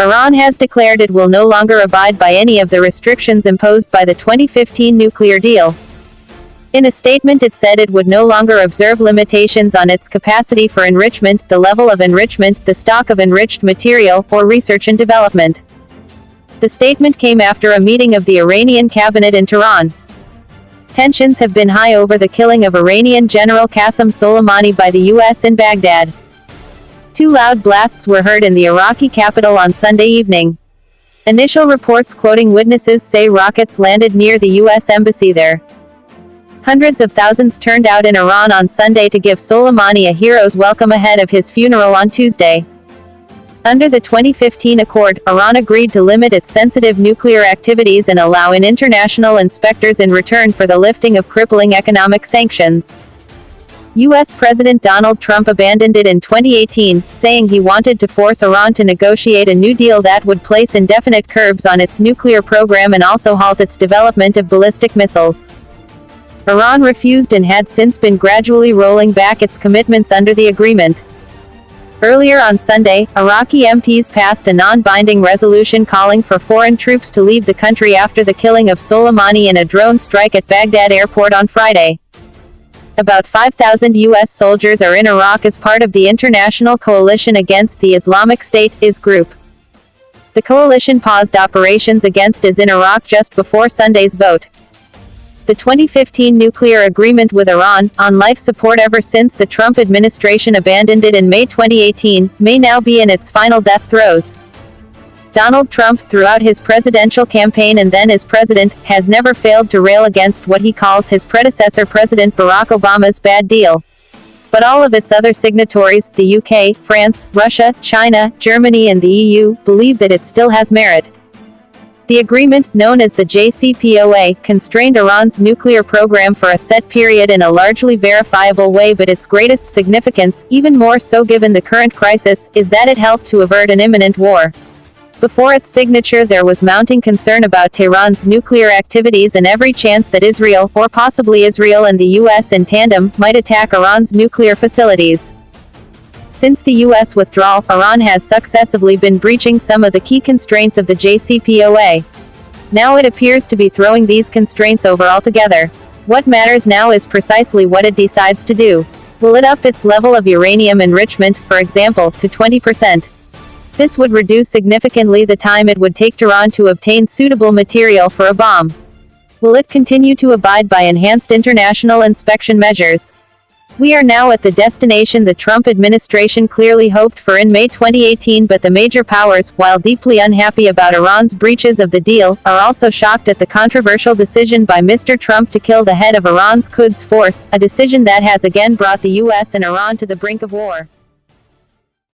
Iran has declared it will no longer abide by any of the restrictions imposed by the 2015 nuclear deal. In a statement it said it would no longer observe limitations on its capacity for enrichment, the level of enrichment, the stock of enriched material, or research and development. The statement came after a meeting of the Iranian cabinet in Tehran. Tensions have been high over the killing of Iranian General Qasem Soleimani by the U.S. in Baghdad. 2 loud blasts were heard in the Iraqi capital on Sunday evening. Initial reports quoting witnesses say rockets landed near the U.S. embassy there. Hundreds of thousands turned out in Iran on Sunday to give Soleimani a hero's welcome ahead of his funeral on Tuesday. Under the 2015 accord, Iran agreed to limit its sensitive nuclear activities and allow in international inspectors in return for the lifting of crippling economic sanctions. U.S. President Donald Trump abandoned it in 2018, saying he wanted to force Iran to negotiate a new deal that would place indefinite curbs on its nuclear program and also halt its development of ballistic missiles. Iran refused and had since been gradually rolling back its commitments under the agreement. Earlier on Sunday, Iraqi MPs passed a non-binding resolution calling for foreign troops to leave the country after the killing of Soleimani in a drone strike at Baghdad airport on Friday. About 5,000 U.S. soldiers are in Iraq as part of the International Coalition Against the Islamic State (IS) group. The coalition paused operations against IS in Iraq just before Sunday's vote. The 2015 nuclear agreement with Iran, on life support ever since the Trump administration abandoned it in May 2018, may now be in its final death throes. Donald Trump, throughout his presidential campaign and then as president, has never failed to rail against what he calls his predecessor President Barack Obama's bad deal. But all of its other signatories, the UK, France, Russia, China, Germany and the EU, believe that it still has merit. The agreement, known as the JCPOA, constrained Iran's nuclear program for a set period in a largely verifiable way, but its greatest significance, even more so given the current crisis, is that it helped to avert an imminent war. Before its signature there was mounting concern about Tehran's nuclear activities and every chance that Israel, or possibly Israel and the US in tandem, might attack Iran's nuclear facilities. Since the U.S. withdrawal, Iran has successively been breaching some of the key constraints of the JCPOA. Now it appears to be throwing these constraints over altogether. What matters now is precisely what it decides to do. Will it up its level of uranium enrichment, for example, to 20%? This would reduce significantly the time it would take Tehran to obtain suitable material for a bomb. Will it continue to abide by enhanced international inspection measures? We are now at the destination the Trump administration clearly hoped for in May 2018, but the major powers, while deeply unhappy about Iran's breaches of the deal, are also shocked at the controversial decision by Mr. Trump to kill the head of Iran's Quds Force, a decision that has again brought the US and Iran to the brink of war.